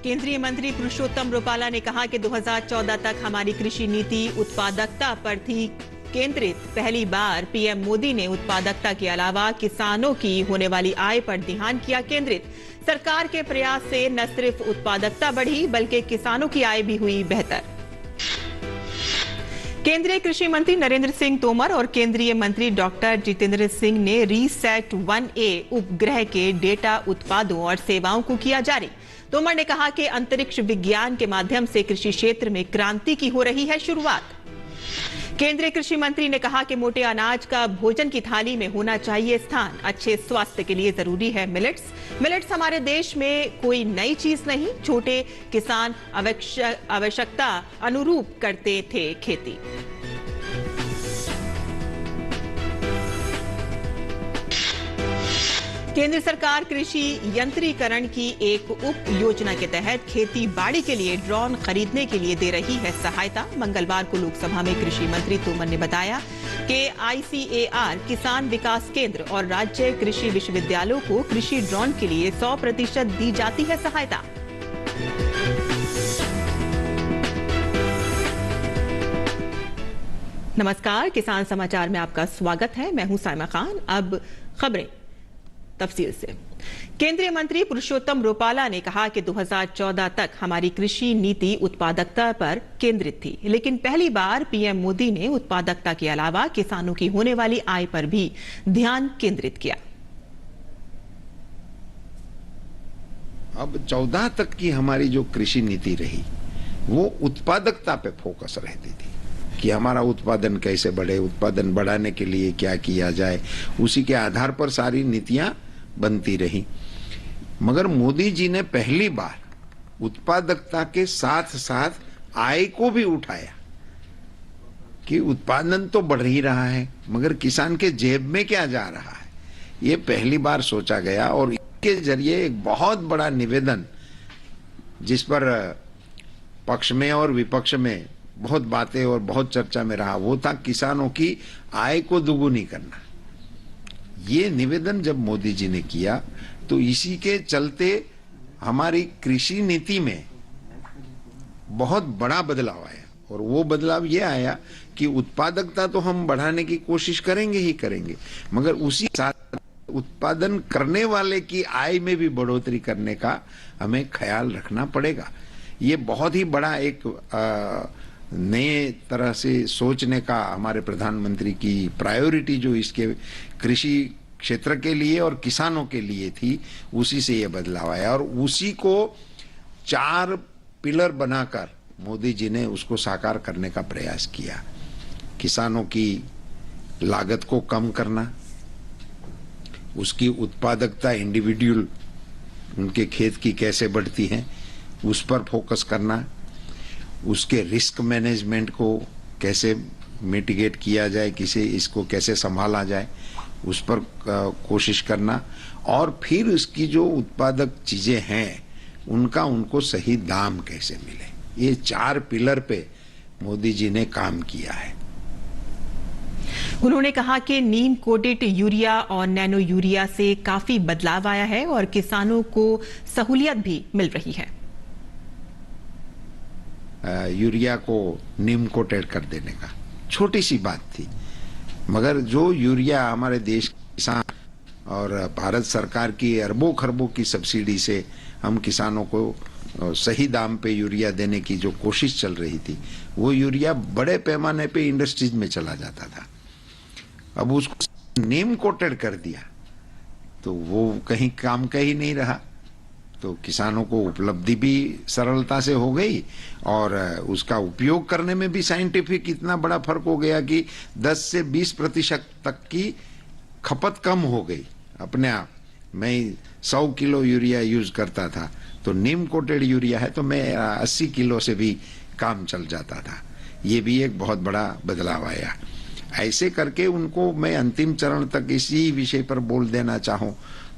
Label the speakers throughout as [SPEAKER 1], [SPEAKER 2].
[SPEAKER 1] केंद्रीय मंत्री पुरुषोत्तम रुपाला ने कहा कि 2014 तक हमारी कृषि नीति उत्पादकता पर थी केंद्रित। पहली बार पीएम मोदी ने उत्पादकता के अलावा किसानों की होने वाली आय पर ध्यान किया केंद्रित। सरकार के प्रयास से न सिर्फ उत्पादकता बढ़ी बल्कि किसानों की आय भी हुई बेहतर। केंद्रीय कृषि मंत्री नरेंद्र सिंह तोमर और केंद्रीय मंत्री डॉक्टर जितेंद्र सिंह ने रीसेट 1A उपग्रह के डेटा उत्पादों और सेवाओं को किया जारी। तोमर ने कहा कि अंतरिक्ष विज्ञान के माध्यम से कृषि क्षेत्र में क्रांति की हो रही है शुरुआत। केंद्रीय कृषि मंत्री ने कहा कि मोटे अनाज का भोजन की थाली में होना चाहिए स्थान। अच्छे स्वास्थ्य के लिए जरूरी है मिलेट्स हमारे देश में कोई नई चीज नहीं। छोटे किसान आवश्यकता अनुरूप करते थे खेती। केंद्र सरकार कृषि यंत्रीकरण की एक उप योजना के तहत खेती बाड़ी के लिए ड्रोन खरीदने के लिए दे रही है सहायता। मंगलवार को लोकसभा में कृषि मंत्री तोमर ने बताया कि ICAR किसान विकास केंद्र और राज्य कृषि विश्वविद्यालयों को कृषि ड्रोन के लिए 100% दी जाती है सहायता। नमस्कार, किसान समाचार में आपका स्वागत है। मैं हूं साइमा खान। अब खबरें तफसील से। केंद्रीय मंत्री पुरुषोत्तम रुपाला ने कहा कि 2014 तक हमारी कृषि नीति उत्पादकता पर केंद्रित थी, लेकिन पहली बार पीएम मोदी ने उत्पादकता के अलावा किसानों की होने वाली आय पर भी ध्यान केंद्रित किया।
[SPEAKER 2] अब 14 तक की हमारी जो कृषि नीति रही वो उत्पादकता पे फोकस रहती थी कि हमारा उत्पादन कैसे बढ़े, उत्पादन बढ़ाने के लिए क्या किया जाए, उसी के आधार पर सारी नीतियां बनती रही। मगर मोदी जी ने पहली बार उत्पादकता के साथ साथ आय को भी उठाया कि उत्पादन तो बढ़ ही रहा है मगर किसान के जेब में क्या जा रहा है, ये पहली बार सोचा गया। और इसके जरिए एक बहुत बड़ा निवेदन जिस पर पक्ष में और विपक्ष में बहुत बातें और बहुत चर्चा में रहा, वो था किसानों की आय को दुगुनी करना। ये निवेदन जब मोदी जी ने किया तो इसी के चलते हमारी कृषि नीति में बहुत बड़ा बदलाव आया। और वो बदलाव ये आया कि उत्पादकता तो हम बढ़ाने की कोशिश करेंगे ही करेंगे, मगर उसी साथ उत्पादन करने वाले की आय में भी बढ़ोतरी करने का हमें ख्याल रखना पड़ेगा। ये बहुत ही बड़ा एक नए तरह से सोचने का हमारे प्रधानमंत्री की प्रायोरिटी जो इसके कृषि क्षेत्र के लिए और किसानों के लिए थी, उसी से ये बदलाव आया। और उसी को 4 पिलर बनाकर मोदी जी ने उसको साकार करने का प्रयास किया। किसानों की लागत को कम करना, उसकी उत्पादकता इंडिविजुअल उनके खेत की कैसे बढ़ती है उस पर फोकस करना, उसके रिस्क मैनेजमेंट को कैसे मिटिगेट किया जाए, इसको कैसे संभाला जाए उस पर कोशिश करना, और फिर उसकी जो उत्पादक चीजें हैं उनको सही दाम कैसे मिले। ये 4 पिलर पे मोदी जी ने काम किया है।
[SPEAKER 1] उन्होंने कहा कि नीम कोटेड यूरिया और नैनो यूरिया से काफी बदलाव आया है और किसानों को सहूलियत भी मिल रही है।
[SPEAKER 2] यूरिया को नीम कोटेड कर देने का छोटी सी बात थी, मगर जो यूरिया हमारे देश के किसान और भारत सरकार की अरबों खरबों की सब्सिडी से हम किसानों को सही दाम पे यूरिया देने की जो कोशिश चल रही थी, वो यूरिया बड़े पैमाने पे इंडस्ट्रीज में चला जाता था। अब उसको नीम कोटेड कर दिया तो वो कहीं काम का ही नहीं रहा, तो किसानों को उपलब्धि भी सरलता से हो गई और उसका उपयोग करने में भी साइंटिफिक इतना बड़ा फर्क हो गया कि 10 से 20% तक की खपत कम हो गई अपने आप। मैं 100 किलो यूरिया यूज करता था, तो नीम कोटेड यूरिया है तो मैं 80 किलो से भी काम चल जाता था। ये भी एक बहुत बड़ा बदलाव आया। ऐसे करके उनको मैं अंतिम चरण तक इसी विषय पर बोल देना चाहूँ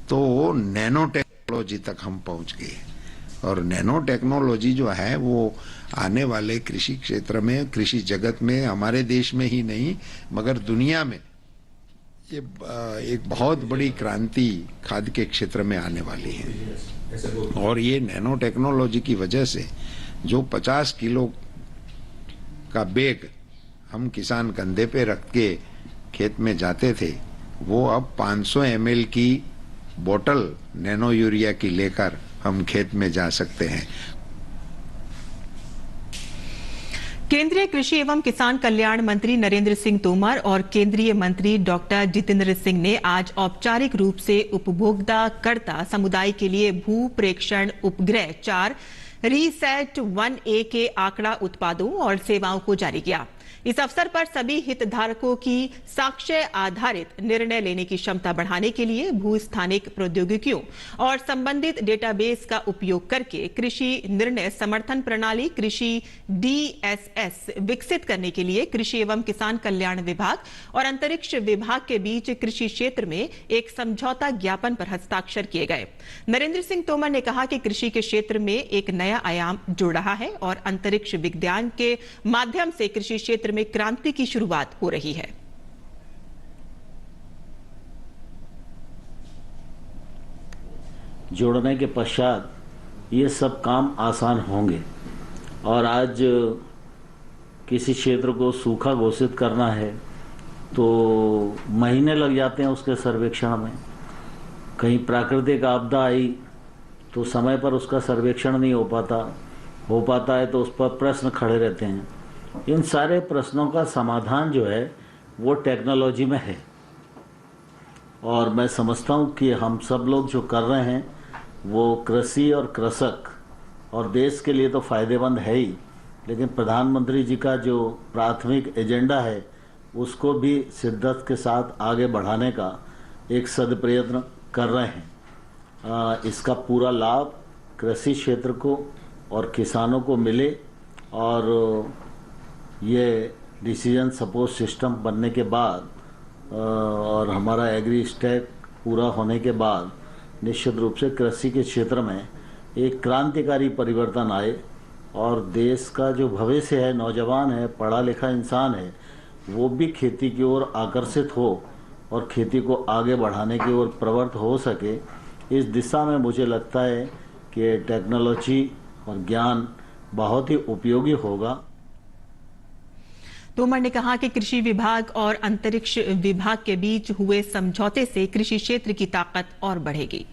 [SPEAKER 2] तो नैनो टेक्नोलॉजी तक हम पहुंच गए। और नैनो टेक्नोलॉजी जो है वो आने वाले कृषि क्षेत्र में, कृषि जगत में, हमारे देश में ही नहीं मगर दुनिया में ये एक बहुत बड़ी क्रांति खाद्य के क्षेत्र में आने वाली है। और ये नैनो टेक्नोलॉजी की वजह से जो 50 किलो का बैग हम किसान कंधे पे रख के खेत में जाते थे, वो अब 500 ml की बोतल नैनो यूरिया की लेकर हम खेत में जा सकते हैं।
[SPEAKER 1] केंद्रीय कृषि एवं किसान कल्याण मंत्री नरेंद्र सिंह तोमर और केंद्रीय मंत्री डॉक्टर जितेंद्र सिंह ने आज औपचारिक रूप से उपभोक्ता समुदाय के लिए भू प्रेक्षण उपग्रह 4 रीसैट 1A के आंकड़ा उत्पादों और सेवाओं को जारी किया। इस अवसर पर सभी हितधारकों की साक्ष्य आधारित निर्णय लेने की क्षमता बढ़ाने के लिए भूस्थानिक प्रौद्योगिकियों और संबंधित डेटाबेस का उपयोग करके कृषि निर्णय समर्थन प्रणाली कृषि DSS विकसित करने के लिए कृषि एवं किसान कल्याण विभाग और अंतरिक्ष विभाग के बीच कृषि क्षेत्र में एक समझौता ज्ञापन पर हस्ताक्षर किए गए। नरेंद्र सिंह तोमर ने कहा कि कृषि के क्षेत्र में एक नया आयाम जुड़ रहा है और अंतरिक्ष विज्ञान के माध्यम से कृषि क्षेत्र में क्रांति की शुरुआत हो रही है।
[SPEAKER 3] जोड़ने के पश्चात ये सब काम आसान होंगे और आज किसी क्षेत्र को सूखा घोषित करना है तो महीने लग जाते हैं उसके सर्वेक्षण में। कहीं प्राकृतिक आपदा आई तो समय पर उसका सर्वेक्षण नहीं हो पाता है तो उस पर प्रश्न खड़े रहते हैं। इन सारे प्रश्नों का समाधान जो है वो टेक्नोलॉजी में है और मैं समझता हूँ कि हम सब लोग जो कर रहे हैं वो कृषि और कृषक और देश के लिए तो फायदेमंद है ही, लेकिन प्रधानमंत्री जी का जो प्राथमिक एजेंडा है उसको भी शिद्दत के साथ आगे बढ़ाने का एक सदप्रयत्न कर रहे हैं। इसका पूरा लाभ कृषि क्षेत्र को और किसानों को मिले और ये डिसीजन सपोर्ट सिस्टम बनने के बाद और हमारा एग्री स्टैक पूरा होने के बाद निश्चित रूप से कृषि के क्षेत्र में एक क्रांतिकारी परिवर्तन आए और देश का जो भविष्य है, नौजवान है, पढ़ा लिखा इंसान है, वो भी खेती की ओर आकर्षित हो और खेती को आगे बढ़ाने की ओर प्रवृत्त हो सके। इस दिशा में मुझे लगता है कि टेक्नोलॉजी और ज्ञान बहुत ही उपयोगी होगा।
[SPEAKER 1] तोमर ने कहा कि कृषि विभाग और अंतरिक्ष विभाग के बीच हुए समझौते से कृषि क्षेत्र की ताकत और बढ़ेगी।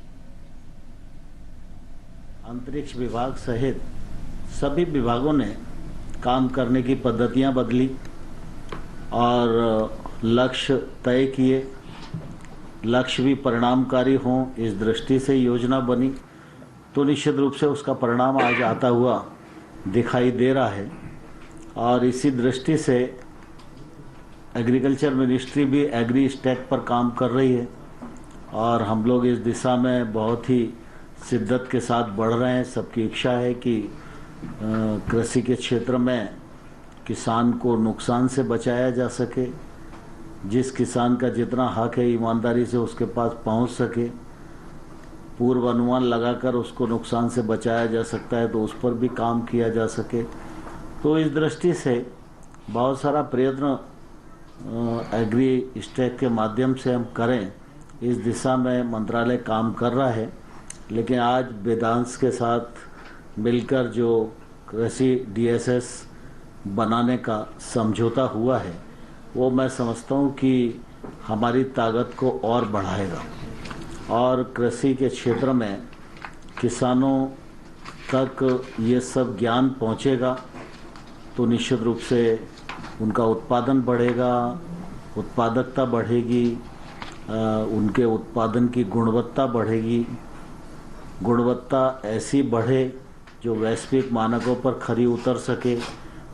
[SPEAKER 3] अंतरिक्ष विभाग सहित सभी विभागों ने काम करने की पद्धतियां बदली और लक्ष्य तय किए, लक्ष्य भी परिणामकारी हों इस दृष्टि से योजना बनी, तो निश्चित रूप से उसका परिणाम आज आता हुआ दिखाई दे रहा है। और इसी दृष्टि से एग्रीकल्चर मिनिस्ट्री भी एग्री स्टैक पर काम कर रही है और हम लोग इस दिशा में बहुत ही शिद्दत के साथ बढ़ रहे हैं। सबकी इच्छा है कि कृषि के क्षेत्र में किसान को नुकसान से बचाया जा सके, जिस किसान का जितना हक है ईमानदारी से उसके पास पहुंच सके, पूर्व अनुमान लगाकर उसको नुकसान से बचाया जा सकता है तो उस पर भी काम किया जा सके। तो इस दृष्टि से बहुत सारा प्रयत्न एग्री स्टैक के माध्यम से हम करें, इस दिशा में मंत्रालय काम कर रहा है। लेकिन आज वेदांश के साथ मिलकर जो कृषि DSS बनाने का समझौता हुआ है वो मैं समझता हूँ कि हमारी ताकत को और बढ़ाएगा और कृषि के क्षेत्र में किसानों तक ये सब ज्ञान पहुँचेगा तो निश्चित रूप से उनका उत्पादन बढ़ेगा, उत्पादकता बढ़ेगी, उनके उत्पादन की गुणवत्ता बढ़ेगी, गुणवत्ता ऐसी बढ़े जो वैश्विक मानकों पर खरी उतर सके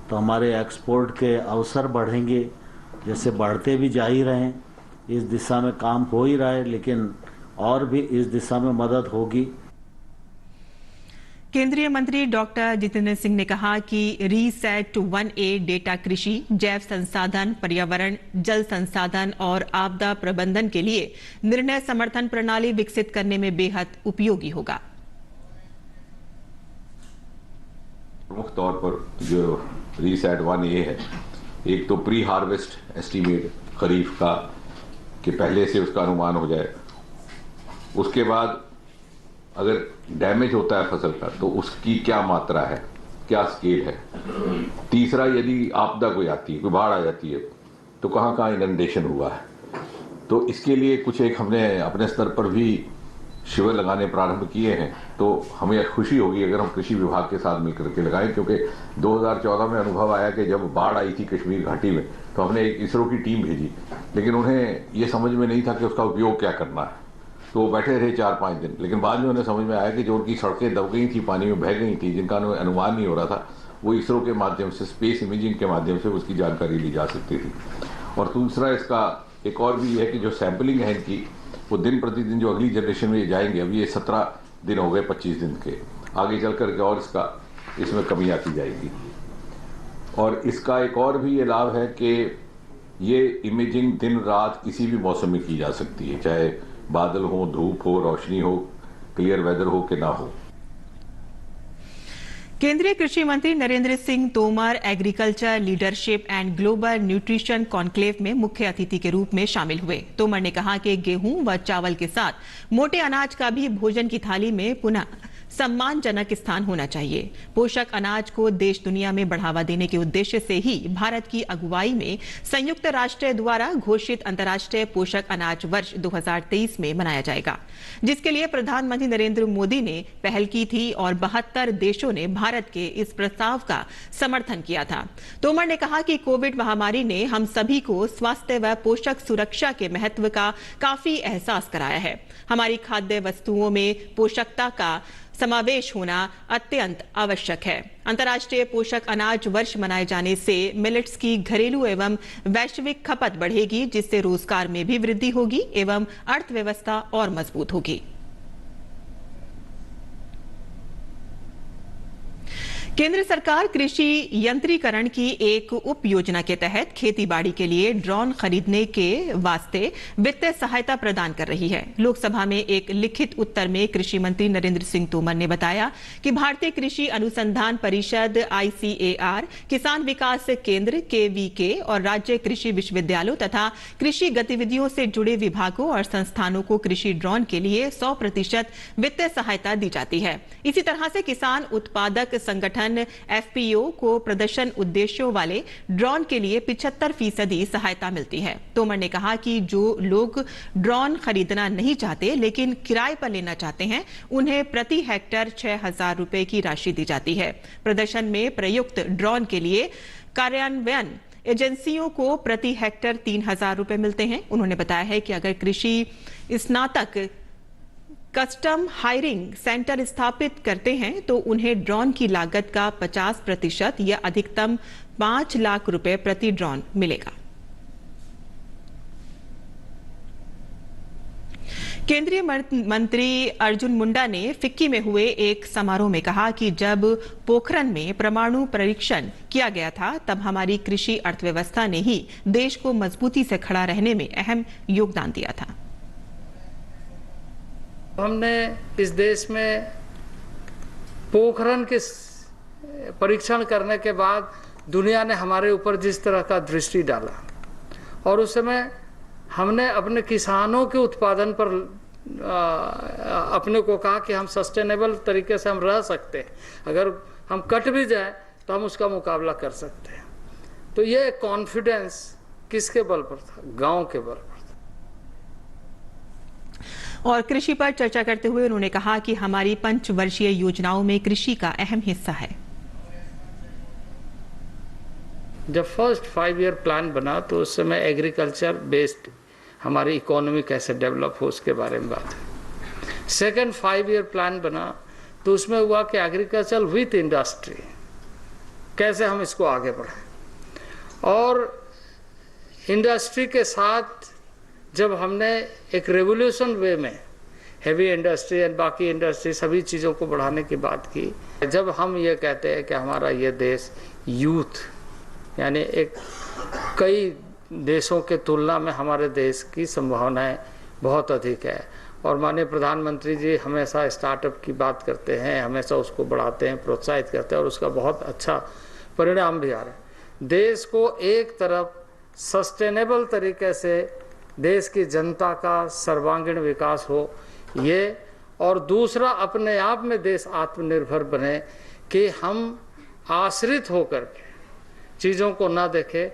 [SPEAKER 3] तो हमारे एक्सपोर्ट के अवसर बढ़ेंगे, जैसे बढ़ते भी जा ही रहे हैं। इस दिशा में काम हो ही रहा है, लेकिन और भी इस दिशा में मदद होगी।
[SPEAKER 1] केंद्रीय मंत्री डॉक्टर जितेंद्र सिंह ने कहा कि रीसैट 1A डेटा कृषि, जैव संसाधन, पर्यावरण, जल संसाधन और आपदा प्रबंधन के लिए निर्णय समर्थन प्रणाली विकसित करने में बेहद उपयोगी होगा।
[SPEAKER 4] प्रमुख तौर पर जो रीसैट 1A है, एक तो प्री हार्वेस्ट एस्टीमेट खरीफ का कि पहले से उसका अनुमान हो जाए, उसके बाद अगर डैमेज होता है फसल का तो उसकी क्या मात्रा है, क्या स्केल है। तीसरा, यदि आपदा कोई आती है, कोई बाढ़ आ जाती है तो कहाँ कहाँ इनंडेशन हुआ है। तो इसके लिए कुछ एक हमने अपने स्तर पर भी शिविर लगाने प्रारंभ किए हैं। तो हमें खुशी होगी अगर हम कृषि विभाग के साथ मिलकर के लगाएं, क्योंकि 2014 में अनुभव आया कि जब बाढ़ आई थी कश्मीर घाटी में तो हमने एक इसरो की टीम भेजी, लेकिन उन्हें ये समझ में नहीं था कि उसका उपयोग क्या करना है। तो वो बैठे रहे 4-5 दिन, लेकिन बाद में उन्हें समझ में आया कि जो उनकी सड़कें दब गई थी, पानी में बह गई थी, जिनका उन्हें अनुमान नहीं हो रहा था, वो इसरो के माध्यम से, स्पेस इमेजिंग के माध्यम से उसकी जानकारी ली जा सकती थी। और दूसरा, इसका एक और भी है कि जो सैंपलिंग है इनकी, वो दिन प्रतिदिन जो अगली जनरेशन में ये जाएंगे, अभी ये 17 दिन हो गए 25 दिन के, आगे चल करके और इसमें कमी आती जाएगी। और इसका एक और भी ये लाभ है कि ये इमेजिंग दिन रात किसी भी मौसम में की जा सकती है, चाहे बादल हो, धूप हो, रोशनी हो, क्लियर वेदर हो कि ना हो।
[SPEAKER 1] केंद्रीय कृषि मंत्री Narendra Singh Tomar agriculture leadership and global nutrition conclave में मुख्य अतिथि के रूप में शामिल हुए। तोमर ने कहा कि गेहूं व चावल के साथ मोटे अनाज का भी भोजन की थाली में पुनः सम्मानजनक स्थान होना चाहिए। पोषक अनाज को देश दुनिया में बढ़ावा देने के उद्देश्य से ही भारत की अगुवाई में संयुक्त राष्ट्र द्वारा घोषित अंतर्राष्ट्रीय पोषक अनाज वर्ष 2023 में मनाया जाएगा, जिसके लिए प्रधानमंत्री नरेंद्र मोदी ने पहल की थी और 72 देशों ने भारत के इस प्रस्ताव का समर्थन किया था। तोमर ने कहा कि कोविड महामारी ने हम सभी को स्वास्थ्य व पोषक सुरक्षा के महत्व का काफी एहसास कराया है। हमारी खाद्य वस्तुओं में पोषकता का समावेश होना अत्यंत आवश्यक है। अंतर्राष्ट्रीय पोषक अनाज वर्ष मनाए जाने से मिलेट्स की घरेलू एवं वैश्विक खपत बढ़ेगी, जिससे रोजगार में भी वृद्धि होगी एवं अर्थव्यवस्था और मजबूत होगी। केंद्र सरकार कृषि यंत्रीकरण की एक उप योजना के तहत खेती-बाड़ी के लिए ड्रोन खरीदने के वास्ते वित्तीय सहायता प्रदान कर रही है। लोकसभा में एक लिखित उत्तर में कृषि मंत्री नरेंद्र सिंह तोमर ने बताया कि भारतीय कृषि अनुसंधान परिषद ICAR, किसान विकास केंद्र KVK और राज्य कृषि विश्वविद्यालयों तथा कृषि गतिविधियों से जुड़े विभागों और संस्थानों को कृषि ड्रोन के लिए 100% वित्तीय सहायता दी जाती है। इसी तरह से किसान उत्पादक संगठन FPO को प्रदर्शन उद्देश्यों वाले ड्रोन के लिए 75% सहायता मिलती है। तोमर ने कहा कि जो लोग ड्रोन खरीदना नहीं चाहते लेकिन किराए पर लेना चाहते हैं, उन्हें प्रति हेक्टेयर 6,000 रुपए की राशि दी जाती है। प्रदर्शन में प्रयुक्त ड्रोन के लिए कार्यान्वयन एजेंसियों को प्रति हेक्टेयर 3,000 रुपए मिलते हैं। उन्होंने बताया है कि अगर कृषि स्नातक कस्टम हायरिंग सेंटर स्थापित करते हैं तो उन्हें ड्रोन की लागत का 50% या अधिकतम 5 लाख रुपए प्रति ड्रोन मिलेगा। केंद्रीय मंत्री अर्जुन मुंडा ने फिक्की में हुए एक समारोह में कहा कि जब पोखरण में परमाणु परीक्षण किया गया था तब हमारी कृषि अर्थव्यवस्था ने ही देश को मजबूती से खड़ा रहने में अहम योगदान दिया था।
[SPEAKER 5] हमने इस देश में पोखरण के परीक्षण करने के बाद दुनिया ने हमारे ऊपर जिस तरह का दृष्टि डाला और उस समय हमने अपने किसानों के उत्पादन पर अपने को कहा कि हम सस्टेनेबल तरीके से हम रह सकते हैं, अगर हम कट भी जाए तो हम उसका मुकाबला कर सकते हैं। तो ये कॉन्फिडेंस किसके बल पर था? गांव के बल पर।
[SPEAKER 1] और कृषि पर चर्चा करते हुए उन्होंने कहा कि हमारी पंचवर्षीय योजनाओं में कृषि का अहम हिस्सा है।
[SPEAKER 5] जब फर्स्ट 5-year प्लान बना तो उस समय एग्रीकल्चर बेस्ड हमारी इकोनॉमी कैसे डेवलप हो उसके बारे में बात है। सेकंड 5-year प्लान बना तो उसमें हुआ कि एग्रीकल्चर विथ इंडस्ट्री कैसे हम इसको आगे बढ़ाएं, और इंडस्ट्री के साथ जब हमने एक रेवोल्यूशन वे में हेवी इंडस्ट्री एंड बाकी इंडस्ट्री सभी चीज़ों को बढ़ाने की बात की, जब हम ये कहते हैं कि हमारा ये देश यूथ यानी एक कई देशों के तुलना में हमारे देश की संभावनाएं बहुत अधिक है, और माननीय प्रधानमंत्री जी हमेशा स्टार्टअप की बात करते हैं, हमेशा उसको बढ़ाते हैं, प्रोत्साहित करते हैं और उसका बहुत अच्छा परिणाम भी आ रहा है। देश को एक तरफ सस्टेनेबल तरीके से देश की जनता का सर्वांगीण विकास हो ये, और दूसरा अपने आप में देश आत्मनिर्भर बने कि हम आश्रित होकर के चीजों को ना देखें।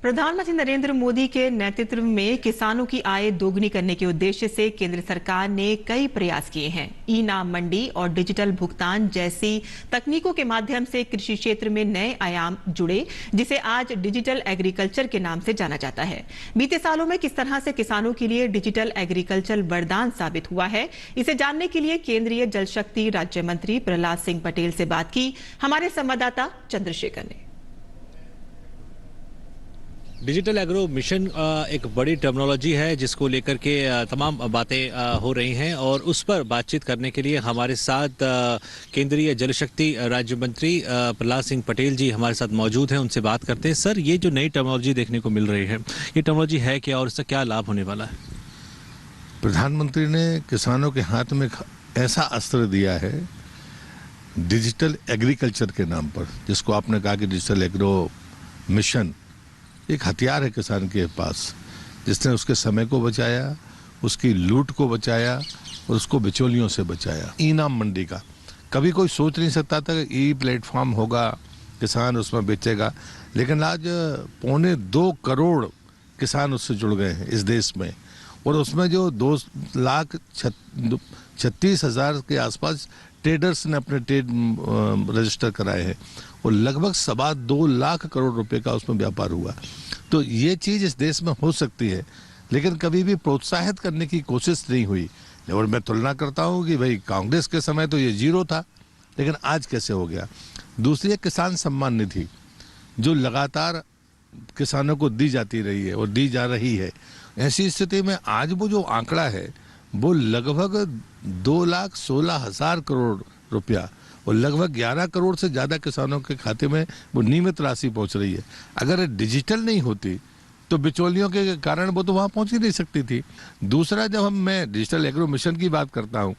[SPEAKER 1] प्रधानमंत्री नरेंद्र मोदी के नेतृत्व में किसानों की आय दोगुनी करने के उद्देश्य से केंद्र सरकार ने कई प्रयास किए हैं। ई नाम मंडी और डिजिटल भुगतान जैसी तकनीकों के माध्यम से कृषि क्षेत्र में नए आयाम जुड़े, जिसे आज डिजिटल एग्रीकल्चर के नाम से जाना जाता है। बीते सालों में किस तरह से किसानों के लिए डिजिटल एग्रीकल्चर वरदान साबित हुआ है, इसे जानने के लिए केंद्रीय जल शक्ति राज्य मंत्री प्रहलाद सिंह पटेल से बात की हमारे संवाददाता चंद्रशेखर ने।
[SPEAKER 6] डिजिटल एग्रो मिशन एक बड़ी टर्मिनोलॉजी है जिसको लेकर के तमाम बातें हो रही हैं, और उस पर बातचीत करने के लिए हमारे साथ केंद्रीय जल शक्ति राज्य मंत्री प्रहलाद सिंह पटेल जी हमारे साथ मौजूद हैं। उनसे बात करते हैं। सर, ये जो नई टर्मिनोलॉजी देखने को मिल रही है, ये टर्मिनोलॉजी है क्या और इसका क्या लाभ होने वाला है?
[SPEAKER 7] प्रधानमंत्री ने किसानों के हाथ में ऐसा अस्त्र दिया है डिजिटल एग्रीकल्चर के नाम पर, जिसको आपने कहा कि डिजिटल एग्रो मिशन एक हथियार है किसान के पास, जिसने उसके समय को बचाया, उसकी लूट को बचाया और उसको बिचौलियों से बचाया। ई नाम मंडी का कभी कोई सोच नहीं सकता था कि ई प्लेटफॉर्म होगा, किसान उसमें बेचेगा, लेकिन आज 2.25 करोड़ किसान उससे जुड़ गए हैं इस देश में, और उसमें जो 2,36,000 के आसपास ट्रेडर्स ने अपने ट्रेड रजिस्टर कराए हैं और लगभग 2.25 लाख करोड़ रुपए का उसमें व्यापार हुआ। तो ये चीज इस देश में हो सकती है, लेकिन कभी भी प्रोत्साहित करने की कोशिश नहीं हुई। और मैं तुलना करता हूँ कि भाई कांग्रेस के समय तो ये 0 था, लेकिन आज कैसे हो गया। दूसरी है किसान सम्मान निधि, जो लगातार किसानों को दी जाती रही है और दी जा रही है। ऐसी स्थिति में आज वो जो आंकड़ा है वो लगभग 2,16,000 करोड़ रुपया और लगभग 11 करोड़ से ज़्यादा किसानों के खाते में वो नियमित राशि पहुंच रही है। अगर डिजिटल नहीं होती तो बिचौलियों के कारण वो तो वहाँ पहुंच ही नहीं सकती थी। दूसरा, जब मैं डिजिटल एग्रो मिशन की बात करता हूँ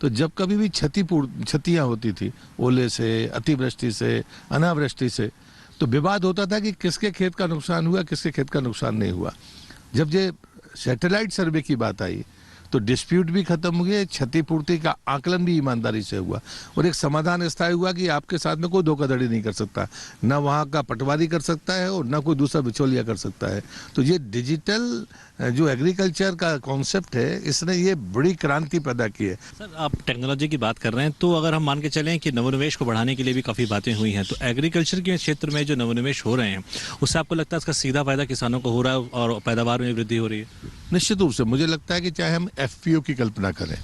[SPEAKER 7] तो जब कभी भी क्षतियाँ होती थी ओले से, अतिवृष्टि से, अनावृष्टि से, तो विवाद होता था कि किसके खेत का नुकसान हुआ, किसके खेत का नुकसान नहीं हुआ। जब ये सैटेलाइट सर्वे की बात आई तो डिस्प्यूट भी खत्म हुए, क्षतिपूर्ति का आकलन भी ईमानदारी से हुआ और एक समाधान स्थायी हुआ कि आपके साथ में कोई धोखाधड़ी नहीं कर सकता, ना वहाँ का पटवारी कर सकता है और ना कोई दूसरा बिचौलिया कर सकता है। तो ये डिजिटल जो एग्रीकल्चर का कॉन्सेप्ट है, इसने ये बड़ी क्रांति पैदा की है।
[SPEAKER 6] सर, आप टेक्नोलॉजी की बात कर रहे हैं, तो अगर हम मान के चलें कि नवोन्मेष को बढ़ाने के लिए भी काफ़ी बातें हुई हैं, तो एग्रीकल्चर के क्षेत्र में जो नवोन्मेष हो रहे हैं उससे आपको लगता है इसका सीधा फायदा किसानों को हो रहा है और पैदावार में वृद्धि हो रही है?
[SPEAKER 7] निश्चित रूप से मुझे लगता है कि चाहे हम FPO की कल्पना करें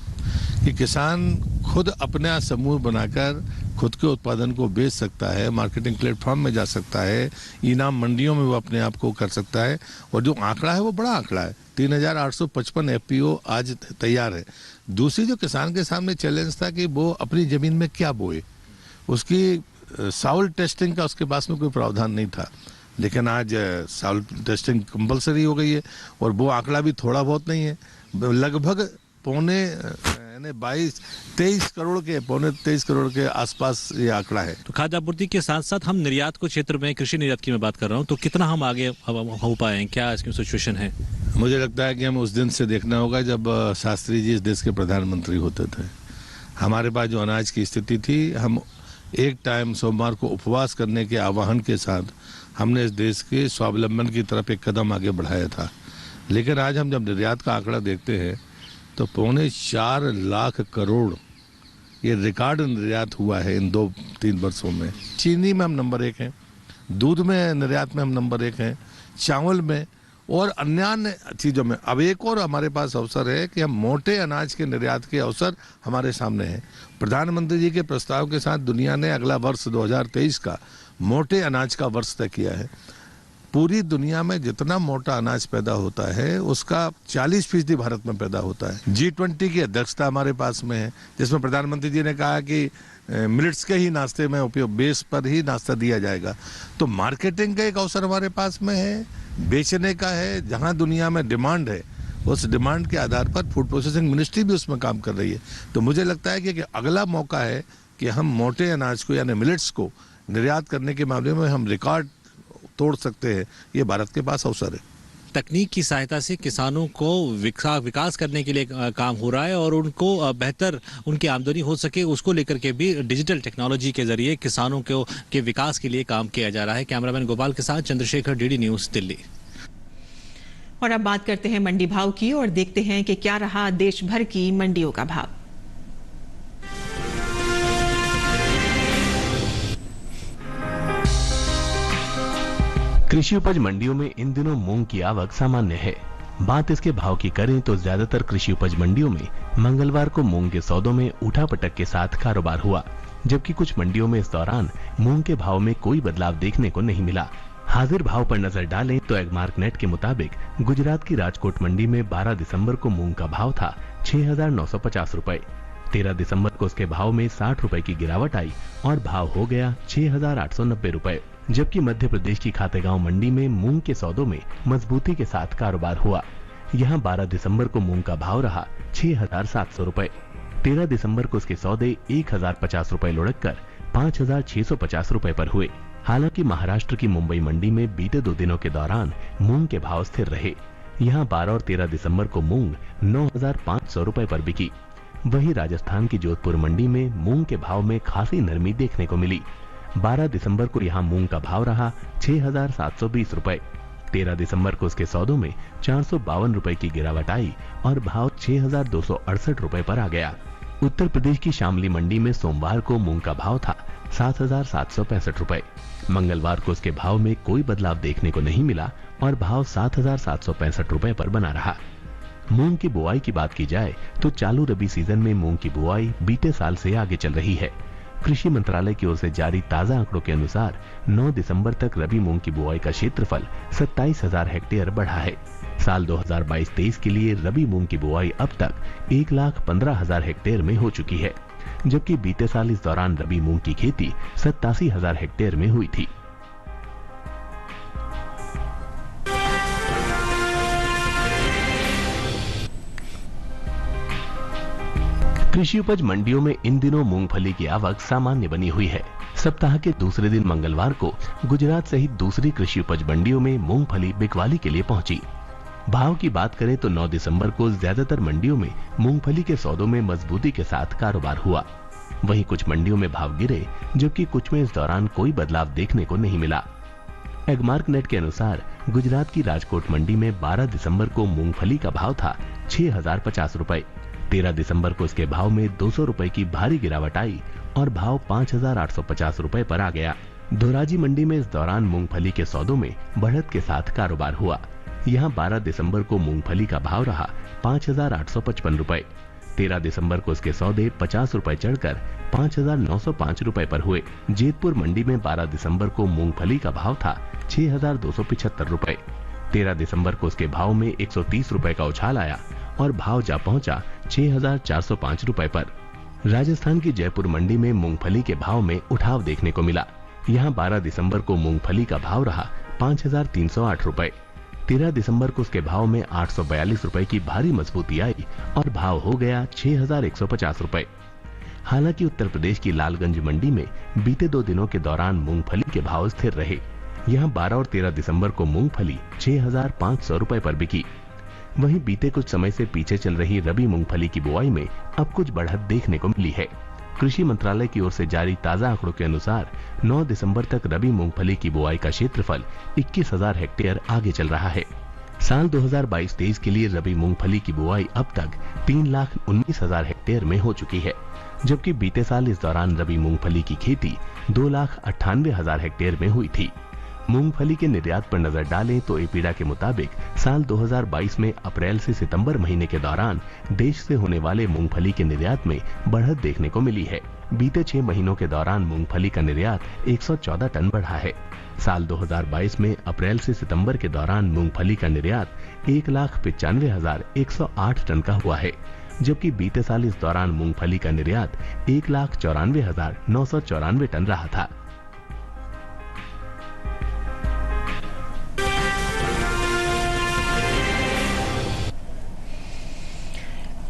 [SPEAKER 7] कि किसान खुद अपना समूह बनाकर खुद के उत्पादन को बेच सकता है, मार्केटिंग प्लेटफॉर्म में जा सकता है, इनाम मंडियों में वो अपने आप को कर सकता है, और जो आंकड़ा है वो बड़ा आंकड़ा है। 3,855 FPO आज तैयार है। दूसरी जो किसान के सामने चैलेंज था कि वो अपनी जमीन में क्या बोए, उसकी सॉइल टेस्टिंग का उसके पास में कोई प्रावधान नहीं था, लेकिन आज सॉइल टेस्टिंग कंपलसरी हो गई है और वो आंकड़ा भी थोड़ा बहुत नहीं है, लगभग 23 करोड़ के आसपास ये आंकड़ा है।
[SPEAKER 6] तो खाद्य आपूर्ति के साथ साथ हम निर्यात को क्षेत्र में, कृषि निर्यात की मैं बात कर रहा हूँ, तो कितना हम आगे हो पाए हैं, क्या इसकी सिचुएशन है?
[SPEAKER 7] मुझे लगता है कि हमें उस दिन से देखना होगा जब शास्त्री जी इस देश के प्रधानमंत्री होते थे। हमारे पास जो अनाज की स्थिति थी, हम एक टाइम सोमवार को उपवास करने के आह्वान के साथ हमने इस देश के स्वावलंबन की तरफ एक कदम आगे बढ़ाया था। लेकिन आज हम जब निर्यात का आंकड़ा देखते हैं तो 4.25 लाख करोड़ ये रिकॉर्ड निर्यात हुआ है इन 2-3 वर्षों में। चीनी में हम नंबर 1 हैं, दूध में निर्यात में हम नंबर 1 हैं, चावल में और अन्य चीज़ों में। अब एक और हमारे पास अवसर है कि हम मोटे अनाज के निर्यात के अवसर हमारे सामने हैं। प्रधानमंत्री जी के प्रस्ताव के साथ दुनिया ने अगला वर्ष 2023 का मोटे अनाज का वर्ष तय किया है। पूरी दुनिया में जितना मोटा अनाज पैदा होता है उसका 40% भारत में पैदा होता है। G20 की अध्यक्षता हमारे पास में है, जिसमें प्रधानमंत्री जी ने कहा कि मिलेट्स के ही नाश्ते में उपयोग, बेस पर ही नाश्ता दिया जाएगा। तो मार्केटिंग का एक अवसर हमारे पास में है, बेचने का है। जहां दुनिया में डिमांड है उस डिमांड के आधार पर फूड प्रोसेसिंग मिनिस्ट्री भी उसमें काम कर रही है। तो मुझे लगता है कि अगला मौका है कि हम मोटे अनाज को यानी मिलेट्स को निर्यात करने के मामले में हम रिकॉर्ड तोड़ सकते हैं। ये भारत के पास अवसर है।
[SPEAKER 6] तकनीक की सहायता से किसानों को विकास करने के लिए काम हो रहा है और उनको बेहतर उनकी आमदनी हो सके उसको लेकर के भी डिजिटल टेक्नोलॉजी के जरिए किसानों के विकास के लिए काम किया जा रहा है। कैमरामैन गोपाल के साथ चंद्रशेखर, डीडी न्यूज़, दिल्ली।
[SPEAKER 1] और अब बात करते हैं मंडी भाव की और देखते हैं कि क्या रहा देश भर की मंडियों का भाव।
[SPEAKER 8] कृषि उपज मंडियों में इन दिनों मूंग की आवक सामान्य है। बात इसके भाव की करें तो ज्यादातर कृषि उपज मंडियों में मंगलवार को मूंग के सौदों में उठापटक के साथ कारोबार हुआ, जबकि कुछ मंडियों में इस दौरान मूंग के भाव में कोई बदलाव देखने को नहीं मिला। हाजिर भाव पर नजर डालें तो एगमार्क नेट के मुताबिक गुजरात की राजकोट मंडी में 12 दिसंबर को मूंग का भाव था 6,950 रुपए। 13 दिसंबर को उसके भाव में 60 रुपए की गिरावट आई और भाव हो गया 6,890 रुपए। जबकि मध्य प्रदेश की खातेगांव मंडी में मूंग के सौदों में मजबूती के साथ कारोबार हुआ। यहां 12 दिसंबर को मूंग का भाव रहा 6,700 रुपए। 13 दिसंबर को उसके सौदे 1,050 रुपए लुढ़क कर 5,650 रुपए पर हुए। हालांकि महाराष्ट्र की मुंबई मंडी में बीते 2 दिनों के दौरान मूंग के भाव स्थिर रहे। यहां 12 और 13 दिसंबर को मूंग 9,500 रुपए पर बिकी। वहीं राजस्थान की जोधपुर मंडी में मूंग के भाव में खासी नरमी देखने को मिली। 12 दिसंबर को यहां मूंग का भाव रहा 6,720 रुपए। 13 दिसंबर को उसके सौदों में 452 रुपए की गिरावट आई और भाव 6,268 रुपए पर आ गया। उत्तर प्रदेश की शामली मंडी में सोमवार को मूंग का भाव था 7,765 रुपए। मंगलवार को उसके भाव में कोई बदलाव देखने को नहीं मिला और भाव 7,765 रुपए पर बना रहा। मूंग की बुआई की बात की जाए तो चालू रबी सीजन में मूंग की बुआई बीते साल से आगे चल रही है। कृषि मंत्रालय की ओर से जारी ताजा आंकड़ों के अनुसार 9 दिसंबर तक रबी मूंग की बुआई का क्षेत्रफल 27,000 हेक्टेयर बढ़ा है। साल 2022-23 के लिए रबी मूंग की बुआई अब तक 1,15,000 हेक्टेयर में हो चुकी है, जबकि बीते साल इस दौरान रबी मूंग की खेती 87,000 हेक्टेयर में हुई थी। कृषि उपज मंडियों में इन दिनों मूंगफली की आवक सामान्य बनी हुई है। सप्ताह के दूसरे दिन मंगलवार को गुजरात सहित दूसरी कृषि उपज मंडियों में मूंगफली बिकवाली के लिए पहुंची। भाव की बात करें तो 9 दिसंबर को ज्यादातर मंडियों में मूंगफली के सौदों में मजबूती के साथ कारोबार हुआ। वहीं कुछ मंडियों में भाव गिरे, जबकि कुछ में इस दौरान कोई बदलाव देखने को नहीं मिला। एगमार्क नेट के अनुसार गुजरात की राजकोट मंडी में 12 दिसंबर को मूंगफली का भाव था 6,050 रुपए। 13 दिसंबर को इसके भाव में 200 रुपए की भारी गिरावट आई और भाव 5,850 रुपए पर आ गया। धोराजी मंडी में इस दौरान मूंगफली के सौदों में बढ़त के साथ कारोबार हुआ। यहां 12 दिसंबर को मूंगफली का भाव रहा 5,855 रुपए। 13 दिसंबर को इसके सौदे 50 रुपए चढ़कर 5,905 रुपए पर हुए। जेतपुर मंडी में 12 दिसंबर को मूंगफली का भाव था 6,275 रुपए। 13 दिसंबर को उसके भाव में 130 रुपए का उछाल आया और भाव जा पहुंचा 6,405 रुपए पर। राजस्थान की जयपुर मंडी में मूंगफली के भाव में उठाव देखने को मिला। यहां 12 दिसंबर को मूंगफली का भाव रहा 5,308 रुपए। 13 दिसंबर को उसके भाव में 842 रुपए की भारी मजबूती आई और भाव हो गया 6,150 रुपए। हालांकि उत्तर प्रदेश की लालगंज मंडी में बीते 2 दिनों के दौरान मूंगफली के भाव स्थिर रहे। यहां 12 और 13 दिसंबर को मूंगफली 6,500 रुपए पर बिकी। वहीं बीते कुछ समय से पीछे चल रही रबी मूंगफली की बुआई में अब कुछ बढ़त देखने को मिली है। कृषि मंत्रालय की ओर से जारी ताजा आंकड़ों के अनुसार 9 दिसंबर तक रबी मूंगफली की बुआई का क्षेत्रफल 21,000 हेक्टेयर आगे चल रहा है। साल 2022-23 के लिए रबी मूंगफली की बुआई अब तक 3,19,000 हेक्टेयर में हो चुकी है, जबकि बीते साल इस दौरान रबी मूंगफली की खेती 2,98,000 हेक्टेयर में हुई थी। मूंगफली के निर्यात पर नजर डालें तो एपीडा के मुताबिक साल 2022 में अप्रैल से सितंबर महीने के दौरान देश से होने वाले मूंगफली के निर्यात में बढ़त देखने को मिली है। बीते 6 महीनों के दौरान मूंगफली का निर्यात 114 टन बढ़ा है। साल 2022 में अप्रैल से सितंबर के दौरान मूंगफली का निर्यात 1,95,108 टन का हुआ है, जबकि बीते साल इस दौरान मूंगफली का निर्यात 1,94,994 टन रहा था।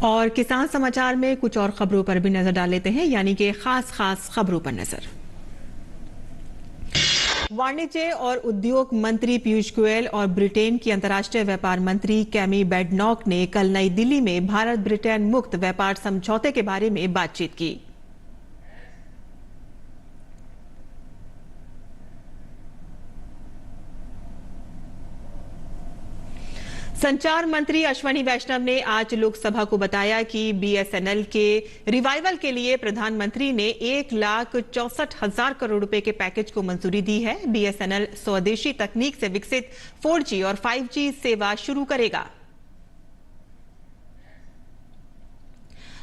[SPEAKER 1] और किसान समाचार में कुछ और खबरों पर भी नजर डाल लेते हैं, यानी कि खास खबरों पर नजर। वाणिज्य और उद्योग मंत्री पीयूष गोयल और ब्रिटेन की अंतर्राष्ट्रीय व्यापार मंत्री कैमी बेडनॉक ने कल नई दिल्ली में भारत ब्रिटेन मुक्त व्यापार समझौते के बारे में बातचीत की। संचार मंत्री अश्वनी वैष्णव ने आज लोकसभा को बताया कि बीएसएनएल के रिवाइवल के लिए प्रधानमंत्री ने 1,64,000 करोड़ रुपए के पैकेज को मंजूरी दी है। बीएसएनएल स्वदेशी तकनीक से विकसित 4G और 5G सेवा शुरू करेगा।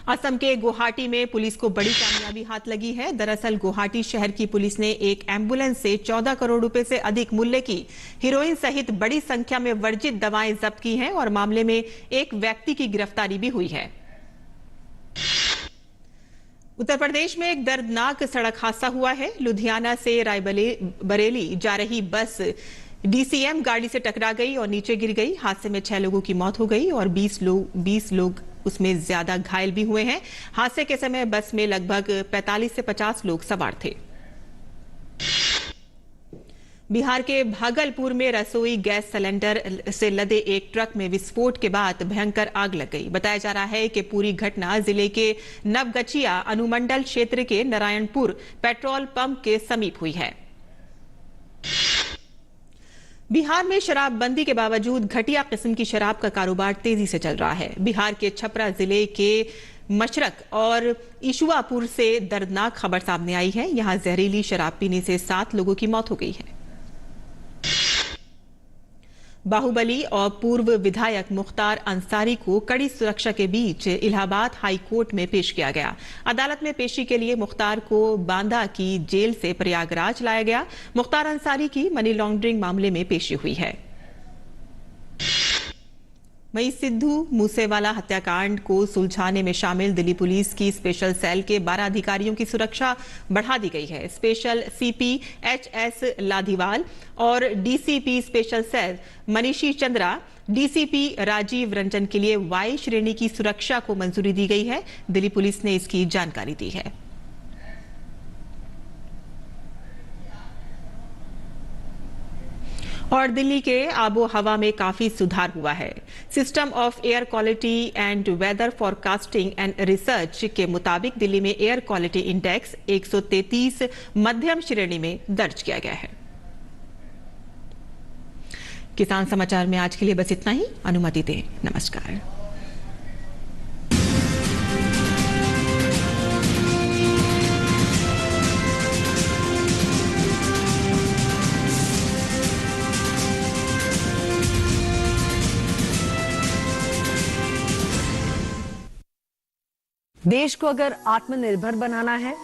[SPEAKER 1] असम के गुवाहाटी में पुलिस को बड़ी कामयाबी हाथ लगी है। दरअसल गुवाहाटी शहर की पुलिस ने एक एम्बुलेंस से 14 करोड़ रुपए से अधिक मूल्य की हेरोइन सहित बड़ी संख्या में वर्जित दवाएं जब्त की हैं और मामले में एक व्यक्ति की गिरफ्तारी भी हुई है। उत्तर प्रदेश में एक दर्दनाक सड़क हादसा हुआ है। लुधियाना से रायबरेली जा रही बस डीसीएम गाड़ी से टकरा गई और नीचे गिर गई। हादसे में 6 लोगों की मौत हो गई और 20 लोग उसमें ज्यादा घायल भी हुए हैं। हादसे के समय बस में लगभग 45 से 50 लोग सवार थे। बिहार के भागलपुर में रसोई गैस सिलेंडर से लदे एक ट्रक में विस्फोट के बाद भयंकर आग लग गई। बताया जा रहा है कि पूरी घटना जिले के नवगछिया अनुमंडल क्षेत्र के नारायणपुर पेट्रोल पंप के समीप हुई है। बिहार में शराबबंदी के बावजूद घटिया किस्म की शराब का कारोबार तेजी से चल रहा है। बिहार के छपरा जिले के मशरक और इशुआपुर से दर्दनाक खबर सामने आई है। यहां जहरीली शराब पीने से 7 लोगों की मौत हो गई है। बाहुबली और पूर्व विधायक मुख्तार अंसारी को कड़ी सुरक्षा के बीच इलाहाबाद हाई कोर्ट में पेश किया गया। अदालत में पेशी के लिए मुख्तार को बांदा की जेल से प्रयागराज लाया गया। मुख्तार अंसारी की मनी लॉन्ड्रिंग मामले में पेशी हुई है। वहीं सिद्धू मूसेवाला हत्याकांड को सुलझाने में शामिल दिल्ली पुलिस की स्पेशल सेल के 12 अधिकारियों की सुरक्षा बढ़ा दी गई है। स्पेशल सीपी एचएस लाधीवाल और डीसीपी स्पेशल सेल मनीषी चंद्रा, डीसीपी राजीव रंजन के लिए वाई श्रेणी की सुरक्षा को मंजूरी दी गई है। दिल्ली पुलिस ने इसकी जानकारी दी है। और दिल्ली के आबो हवा में काफी सुधार हुआ है। System of air quality and weather forecasting and research के मुताबिक दिल्ली में एयर क्वालिटी इंडेक्स 133 मध्यम श्रेणी में दर्ज किया गया है। किसान समाचार में आज के लिए बस इतना ही। अनुमति दें। नमस्कार।
[SPEAKER 9] देश को अगर आत्मनिर्भर बनाना है